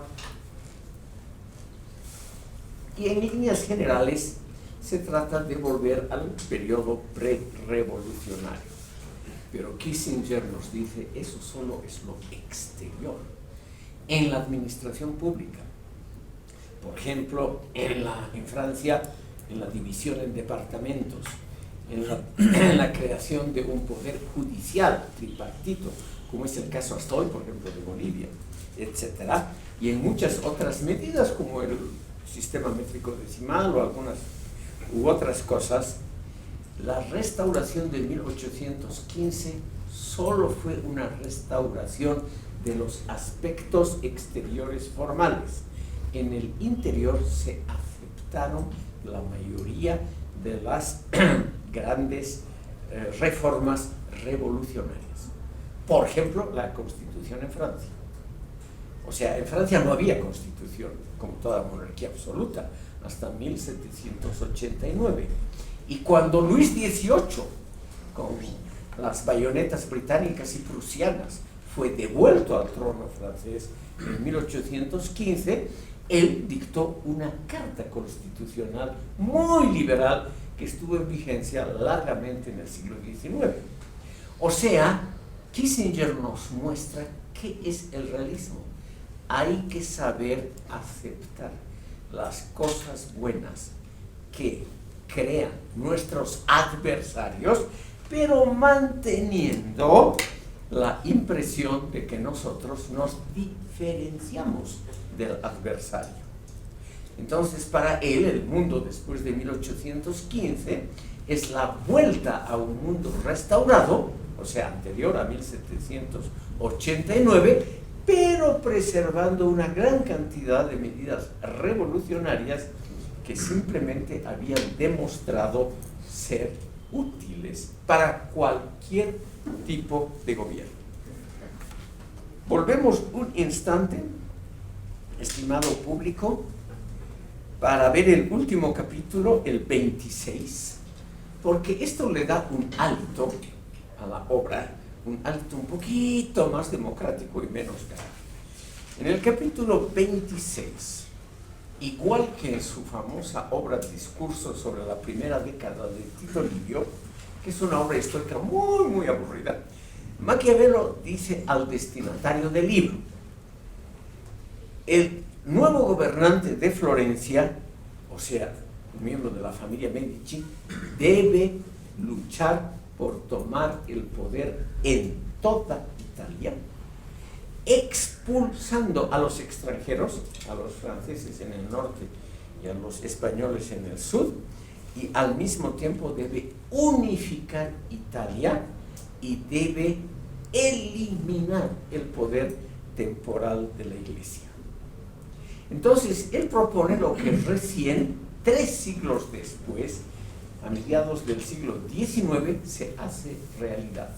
y en líneas generales se trata de volver al periodo pre-revolucionario. Pero Kissinger nos dice, eso solo es lo exterior. En la administración pública, por ejemplo, en Francia, en la división en departamentos, en la creación de un poder judicial tripartito, como es el caso hasta hoy, por ejemplo, de Bolivia, etc. Y en muchas otras medidas, como el sistema métrico decimal o algunas u otras cosas, la restauración de 1815 solo fue una restauración de los aspectos exteriores formales. En el interior se aceptaron la mayoría de las grandes reformas revolucionarias. Por ejemplo, la Constitución en Francia. O sea, en Francia no había Constitución, como toda monarquía absoluta, hasta 1789. Y cuando Luis XVIII, con las bayonetas británicas y prusianas, fue devuelto al trono francés en 1815, él dictó una carta constitucional muy liberal que estuvo en vigencia largamente en el siglo XIX. O sea, Kissinger nos muestra qué es el realismo. Hay que saber aceptar las cosas buenas que crean nuestros adversarios, pero manteniendo la impresión de que nosotros nos diferenciamos del adversario. Entonces, para él, el mundo después de 1815 es la vuelta a un mundo restaurado, o sea, anterior a 1789, pero preservando una gran cantidad de medidas revolucionarias que simplemente habían demostrado ser útiles para cualquier tipo de gobierno. Volvemos un instante, estimado público, para ver el último capítulo, el 26, porque esto le da un alto a la obra, un alto un poquito más democrático y menos grave. En el capítulo 26, igual que en su famosa obra Discurso sobre la primera década de Tito Livio, que es una obra histórica muy aburrida, Maquiavelo dice al destinatario del libro: el nuevo gobernante de Florencia, o sea, un miembro de la familia Medici, debe luchar por tomar el poder en toda Italia, expulsando a los extranjeros, a los franceses en el norte y a los españoles en el sur, y al mismo tiempo debe unificar Italia y debe eliminar el poder temporal de la Iglesia. Entonces, él propone lo que recién, 3 siglos después, a mediados del siglo XIX, se hace realidad.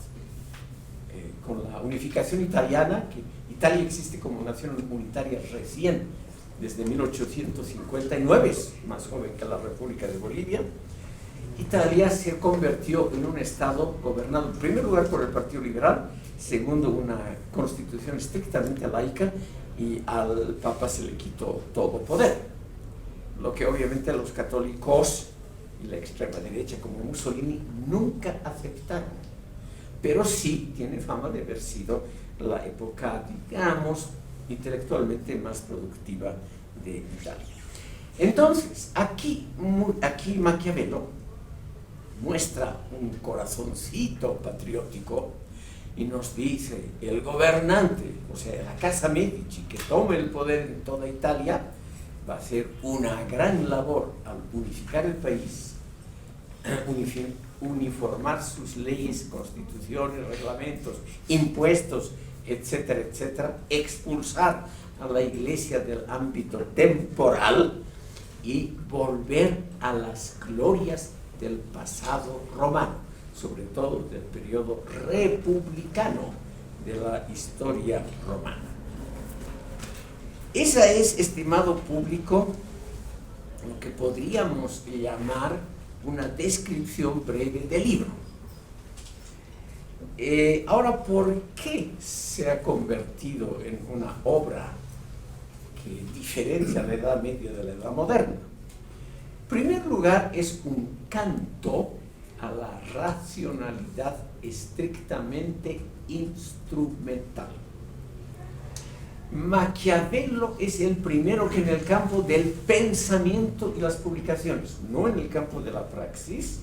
Con la unificación italiana, que Italia existe como nación unitaria recién desde 1859, es más joven que la República de Bolivia. Italia se convirtió en un estado gobernado en primer lugar por el Partido Liberal, segundo una constitución estrictamente laica, y al Papa se le quitó todo poder, lo que obviamente los católicos y la extrema derecha como Mussolini nunca aceptaron, pero sí tiene fama de haber sido la época, digamos, intelectualmente más productiva de Italia. Entonces, aquí Maquiavelo muestra un corazoncito patriótico y nos dice: el gobernante, o sea, la casa Medici, que tome el poder en toda Italia, va a hacer una gran labor al unificar el país, uniformar sus leyes, constituciones, reglamentos, impuestos, etcétera, etcétera, expulsar a la Iglesia del ámbito temporal y volver a las glorias del pasado romano, sobre todo del periodo republicano de la historia romana. Esa es, estimado público, lo que podríamos llamar una descripción breve del libro. Ahora, ¿por qué se ha convertido en una obra que diferencia la Edad Media de la Edad Moderna? En primer lugar, es un canto a la racionalidad estrictamente instrumental. Maquiavelo es el primero que en el campo del pensamiento y las publicaciones, no en el campo de la praxis,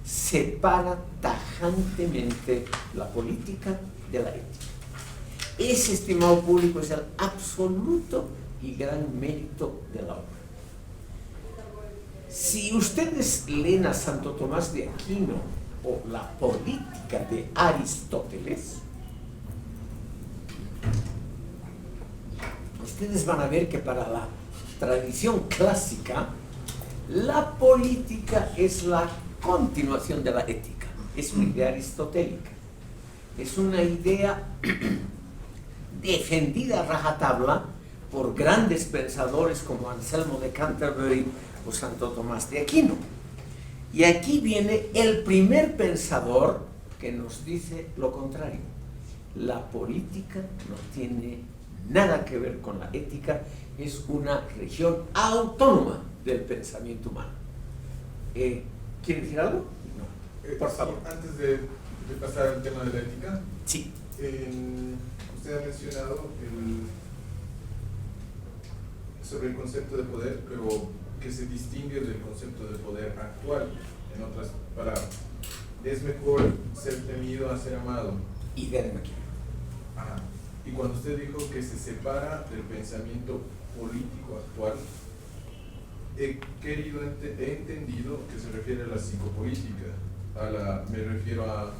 separa tajantemente la política de la ética. Ese, estimado público, es el absoluto y gran mérito de la obra. Si ustedes leen a Santo Tomás de Aquino o la política de Aristóteles, ustedes van a ver que para la tradición clásica, la política es la continuación de la ética. es una idea aristotélica. Es una idea defendida a rajatabla por grandes pensadores como Anselmo de Canterbury o Santo Tomás de Aquino. Y aquí viene el primer pensador que nos dice lo contrario. La política no tiene nada que ver con la ética, es una región autónoma del pensamiento humano. ¿Quiere decir algo? No. Por favor. Sí, antes de pasar al tema de la ética, sí. Usted ha mencionado sobre el concepto de poder, pero que se distingue del concepto de poder actual. En otras palabras, es mejor ser temido a ser amado. Idea de Maquiavelo. Ajá. Y cuando usted dijo que se separa del pensamiento político actual, he entendido que se refiere a la psicopolítica. Me refiero a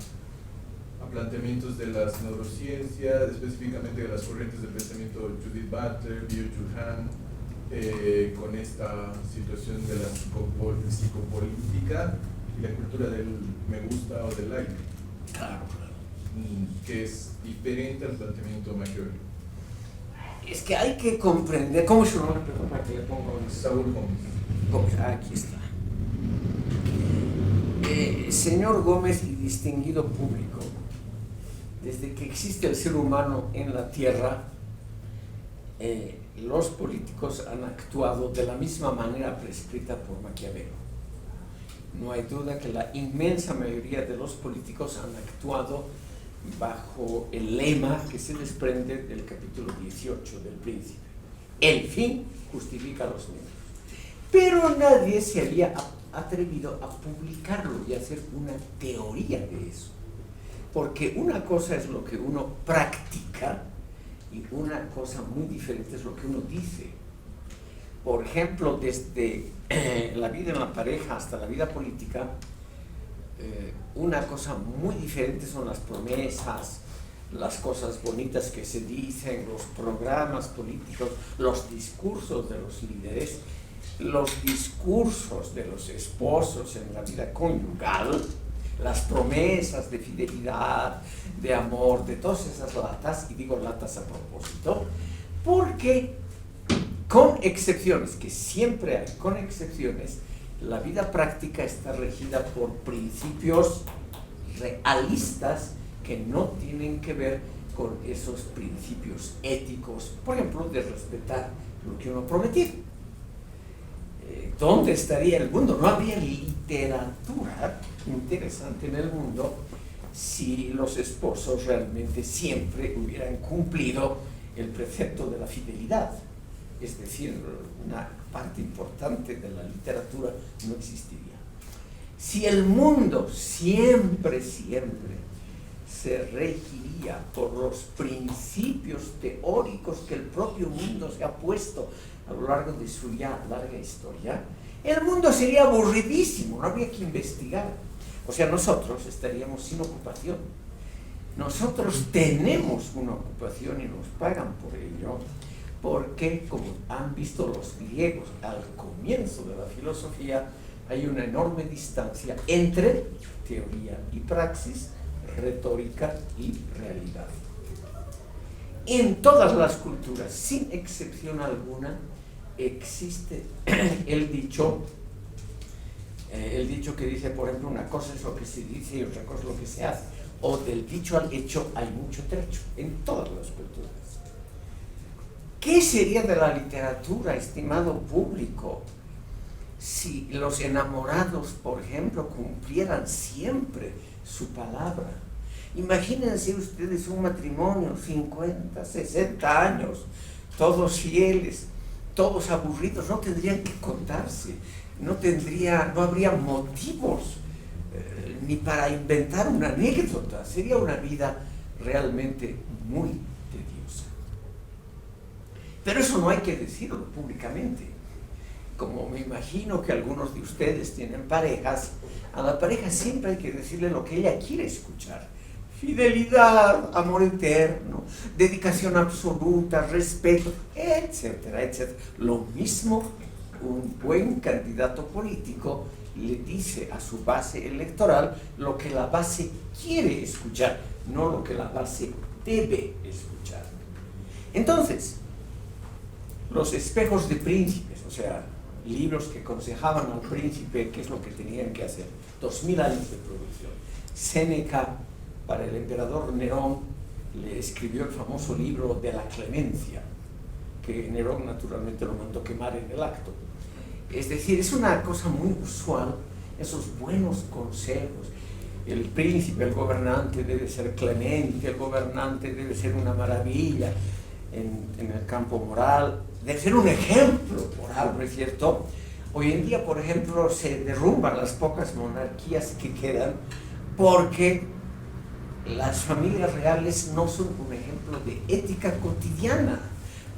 planteamientos de las neurociencias, específicamente de las corrientes de pensamiento Judith Butler, Byung-Chul Han, con esta situación de la psicopolítica y la cultura del me gusta o del like. Claro. Que es diferente al planteamiento maquiavélico. Es que hay que comprender. ¿Cómo es su nombre? Perdón, para que le ponga un... Saúl Gómez. Gómez, aquí está. Señor Gómez y distinguido público, desde que existe el ser humano en la Tierra, los políticos han actuado de la misma manera prescrita por Maquiavelo. No hay duda que la inmensa mayoría de los políticos han actuado bajo el lema que se desprende del capítulo 18 del Príncipe. El fin justifica los medios. Pero nadie se había atrevido a publicarlo y a hacer una teoría de eso. Porque una cosa es lo que uno practica y una cosa muy diferente es lo que uno dice. Por ejemplo, desde la vida en la pareja hasta la vida política, una cosa muy diferente son las promesas, las cosas bonitas que se dicen, los programas políticos, los discursos de los líderes, los discursos de los esposos en la vida conyugal, las promesas de fidelidad, de amor, de todas esas latas, y digo latas a propósito, porque con excepciones, que siempre hay, con excepciones, la vida práctica está regida por principios realistas que no tienen que ver con esos principios éticos, por ejemplo, de respetar lo que uno prometió. ¿Dónde estaría el mundo? No habría literatura interesante en el mundo si los esposos realmente siempre hubieran cumplido el precepto de la fidelidad. Es decir, una parte importante de la literatura no existiría. Si el mundo siempre se regiría por los principios teóricos que el propio mundo se ha puesto a lo largo de su ya larga historia, el mundo sería aburridísimo, no habría que investigar. O sea, nosotros estaríamos sin ocupación. Nosotros tenemos una ocupación y nos pagan por ello, porque, como han visto los griegos al comienzo de la filosofía, hay una enorme distancia entre teoría y praxis, retórica y realidad. En todas las culturas, sin excepción alguna, existe el dicho que dice, por ejemplo, una cosa es lo que se dice y otra cosa es lo que se hace, o del dicho al hecho hay mucho trecho, en todas las culturas. ¿Qué sería de la literatura, estimado público, si los enamorados, por ejemplo, cumplieran siempre su palabra? Imagínense ustedes un matrimonio, 50, 60 años, todos fieles, todos aburridos, no tendrían que contarse, no habría motivos ni para inventar una anécdota, sería una vida realmente muy tediosa. Pero eso no hay que decirlo públicamente. Como me imagino que algunos de ustedes tienen parejas, a la pareja siempre hay que decirle lo que ella quiere escuchar. Fidelidad, amor eterno, dedicación absoluta, respeto, etcétera, etcétera. Lo mismo un buen candidato político le dice a su base electoral lo que la base quiere escuchar, no lo que la base debe escuchar. Entonces, los espejos de príncipes, o sea, libros que aconsejaban al príncipe qué es lo que tenían que hacer, 2000 años de producción. Séneca, para el emperador Nerón, le escribió el famoso libro de la clemencia, que Nerón naturalmente lo mandó quemar en el acto. Es decir, es una cosa muy usual, esos buenos consejos. El príncipe, el gobernante debe ser clemente, el gobernante debe ser una maravilla en el campo moral, debe ser un ejemplo moral, ¿no es cierto? Hoy en día, por ejemplo, se derrumban las pocas monarquías que quedan porque las familias reales no son un ejemplo de ética cotidiana.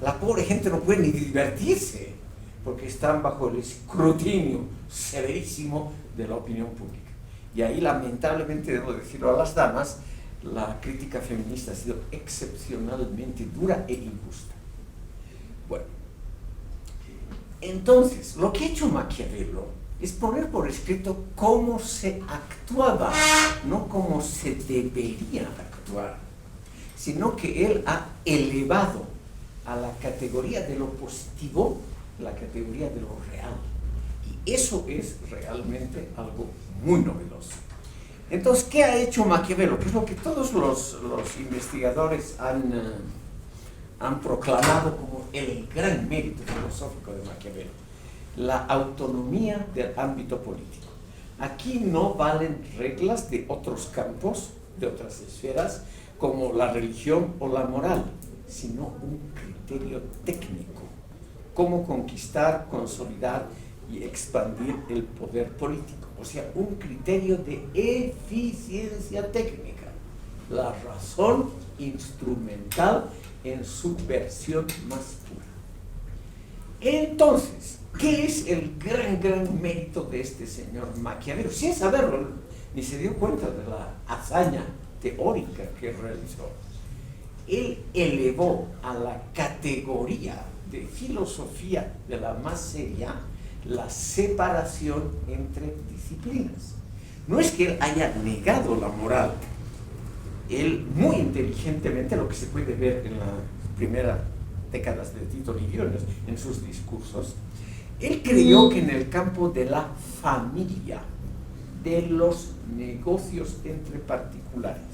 La pobre gente no puede ni divertirse porque están bajo el escrutinio severísimo de la opinión pública. Y ahí, lamentablemente, debo decirlo a las damas, la crítica feminista ha sido excepcionalmente dura e injusta. Bueno, entonces, lo que ha hecho Maquiavelo es poner por escrito cómo se actuaba, no cómo se debería actuar, sino que él ha elevado a la categoría de lo positivo la categoría de lo real. Y eso es realmente algo muy novedoso. Entonces, ¿qué ha hecho Maquiavelo? Que es lo que todos los investigadores han proclamado como el gran mérito filosófico de Maquiavelo: la autonomía del ámbito político. Aquí no valen reglas de otros campos, de otras esferas, como la religión o la moral, sino un criterio técnico. Cómo conquistar, consolidar y expandir el poder político. O sea, un criterio de eficiencia técnica. La razón instrumental en su versión más pura. Entonces, ¿qué es el gran mérito de este señor Maquiavelo? Sin saberlo, ni se dio cuenta de la hazaña teórica que realizó. Él elevó a la categoría de filosofía de la más seria la separación entre disciplinas. No es que él haya negado la moral. Él, muy inteligentemente, lo que se puede ver en las primeras décadas de Tito Livio, en sus discursos, él creyó que en el campo de la familia, de los negocios entre particulares,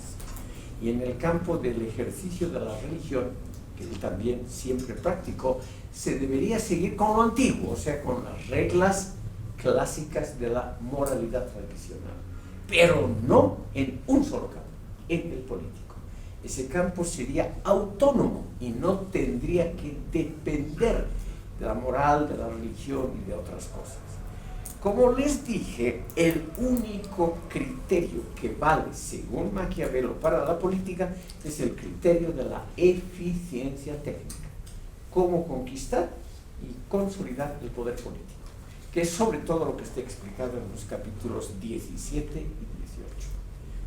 y en el campo del ejercicio de la religión, que él también siempre practicó, se debería seguir con lo antiguo, o sea, con las reglas clásicas de la moralidad tradicional, pero no en un solo campo, en el político. Ese campo sería autónomo y no tendría que depender de la moral, de la religión y de otras cosas. Como les dije, el único criterio que vale, según Maquiavelo, para la política es el criterio de la eficiencia técnica. Cómo conquistar y consolidar el poder político, que es sobre todo lo que está explicado en los capítulos 17 y 18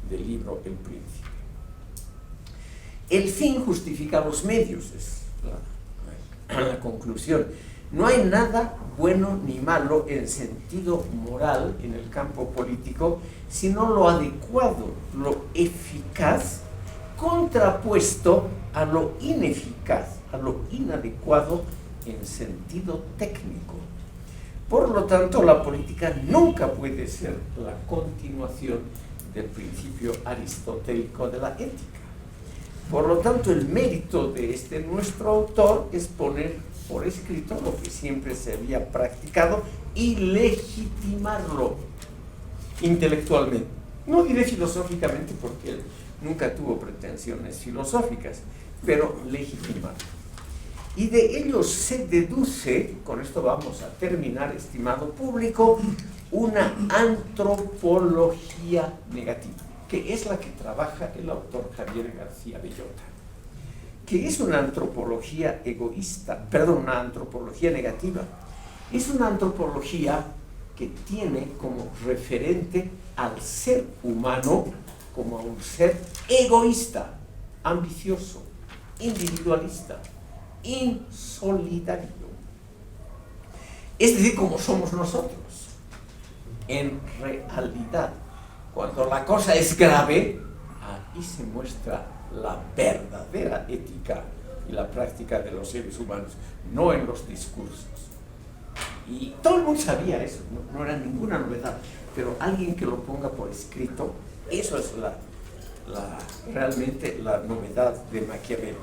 del libro El Príncipe. El fin justifica los medios, es la conclusión. No hay nada bueno ni malo en sentido moral en el campo político, sino lo adecuado, lo eficaz, contrapuesto a lo ineficaz, a lo inadecuado en sentido técnico. Por lo tanto, la política nunca puede ser la continuación del principio aristotélico de la ética. Por lo tanto, el mérito de nuestro autor es poner por escrito lo que siempre se había practicado y legitimarlo intelectualmente. No diré filosóficamente porque él nunca tuvo pretensiones filosóficas, pero legitimarlo. Y de ello se deduce, con esto vamos a terminar, estimado público, una antropología negativa, que es la que trabaja el autor Javier García Bellota, que es una antropología una antropología negativa. Es una antropología que tiene como referente al ser humano como a un ser egoísta, ambicioso, individualista, insolidario. Es decir, como somos nosotros. En realidad, cuando la cosa es grave, ahí se muestra la verdadera ética y la práctica de los seres humanos, no en los discursos. Y todo el mundo sabía eso, no era ninguna novedad, pero alguien que lo ponga por escrito, eso es realmente la novedad de Maquiavelo.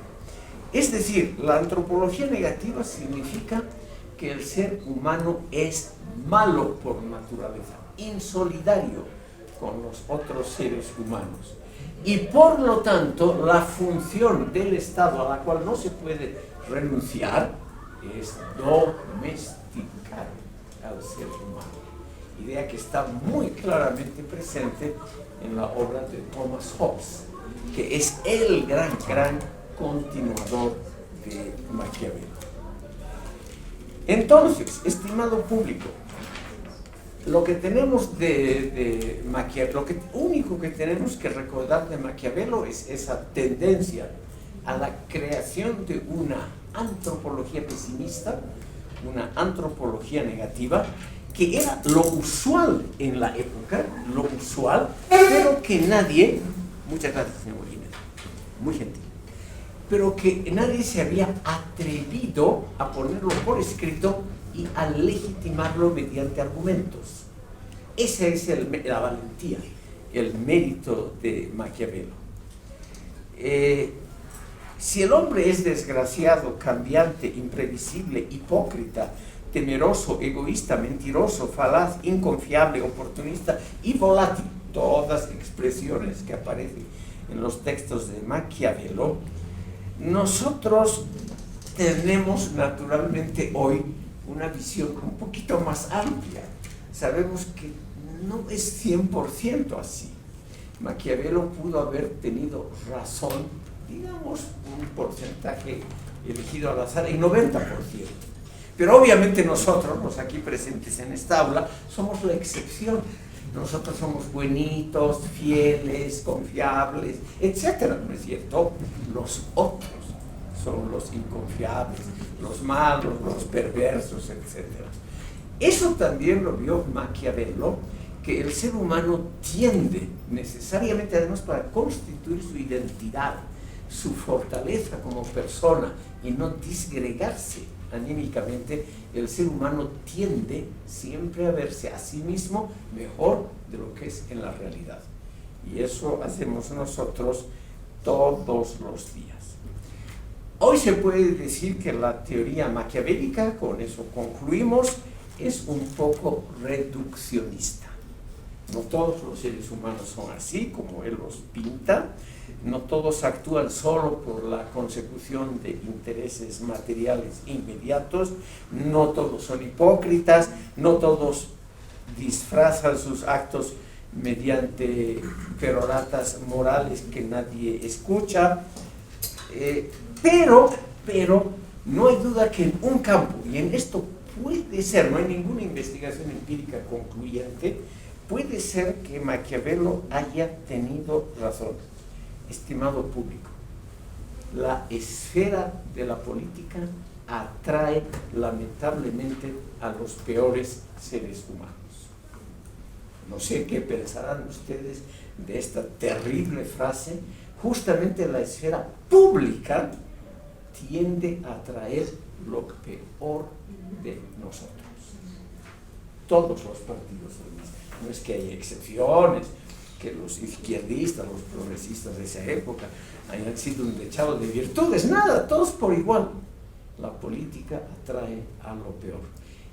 Es decir, la antropología negativa significa que el ser humano es malo por naturaleza, insolidario con los otros seres humanos. Y por lo tanto, la función del Estado a la cual no se puede renunciar es domesticar al ser humano. Idea que está muy claramente presente en la obra de Thomas Hobbes, que es el gran continuador de Maquiavelo. Entonces, estimado público, lo que tenemos de Maquiavelo, lo único que tenemos que recordar de Maquiavelo es esa tendencia a la creación de una antropología pesimista, una antropología negativa, que era lo usual en la época, lo usual, pero que nadie, muchas gracias señor Jiménez, muy gentil, pero que nadie se había atrevido a ponerlo por escrito y a legitimarlo mediante argumentos. Esa es la valentía, el mérito de Maquiavelo. Si el hombre es desgraciado, cambiante, imprevisible, hipócrita, temeroso, egoísta, mentiroso, falaz, inconfiable, oportunista y volátil, todas expresiones que aparecen en los textos de Maquiavelo, nosotros tenemos naturalmente hoy una visión un poquito más amplia. Sabemos que no es 100% así. Maquiavelo pudo haber tenido razón, digamos, un porcentaje elegido al azar, el 90%. Pero obviamente nosotros, los aquí presentes en esta aula, somos la excepción. Nosotros somos buenitos, fieles, confiables, etcétera, ¿no es cierto? Los otros son los inconfiables, los malos, los perversos, etcétera. Eso también lo vio Maquiavelo, que el ser humano tiende necesariamente, además, para constituir su identidad, su fortaleza como persona y no disgregarse anímicamente, el ser humano tiende siempre a verse a sí mismo mejor de lo que es en la realidad. Y eso hacemos nosotros todos los días. Hoy se puede decir que la teoría maquiavélica, con eso concluimos, es un poco reduccionista. No todos los seres humanos son así, como él los pinta. No todos actúan solo por la consecución de intereses materiales inmediatos. No todos son hipócritas. No todos disfrazan sus actos mediante peroratas morales que nadie escucha. Pero no hay duda que en un campo, y en esto puede ser, no hay ninguna investigación empírica concluyente, puede ser que Maquiavelo haya tenido razón. Estimado público, la esfera de la política atrae lamentablemente a los peores seres humanos. No sé qué pensarán ustedes de esta terrible frase. Justamente la esfera pública tiende a atraer lo peor de nosotros. Todos los partidos son así. No es que haya excepciones, que los izquierdistas, los progresistas de esa época hayan sido un dechado de virtudes, nada, todos por igual. La política atrae a lo peor.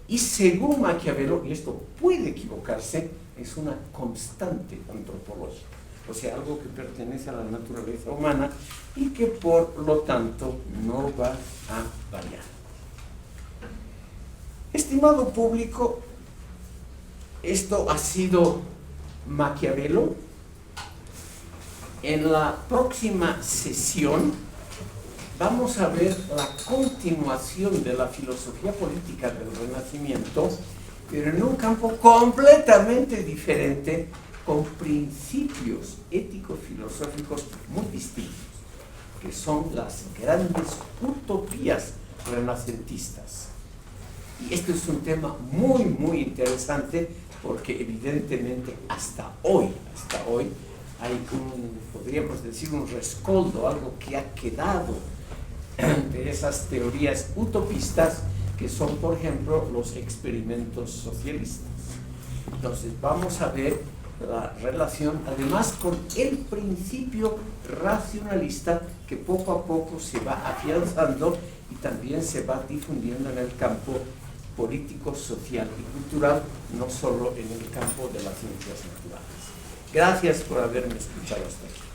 Y según Maquiavelo, y esto puede equivocarse, es una constante antropológica, o sea, algo que pertenece a la naturaleza humana y que por lo tanto no va a variar. Estimado público, esto ha sido Maquiavelo. En la próxima sesión vamos a ver la continuación de la filosofía política del Renacimiento, pero en un campo completamente diferente, con principios éticos filosóficos muy distintos, que son las grandes utopías renacentistas. Y este es un tema muy, muy interesante porque evidentemente hasta hoy hay podríamos decir, un rescoldo, algo que ha quedado de esas teorías utopistas que son, por ejemplo, los experimentos socialistas. Entonces vamos a ver la relación, además, con el principio racionalista que poco a poco se va afianzando y también se va difundiendo en el campo político, social y cultural, no solo en el campo de las ciencias naturales. Gracias por haberme escuchado hasta aquí.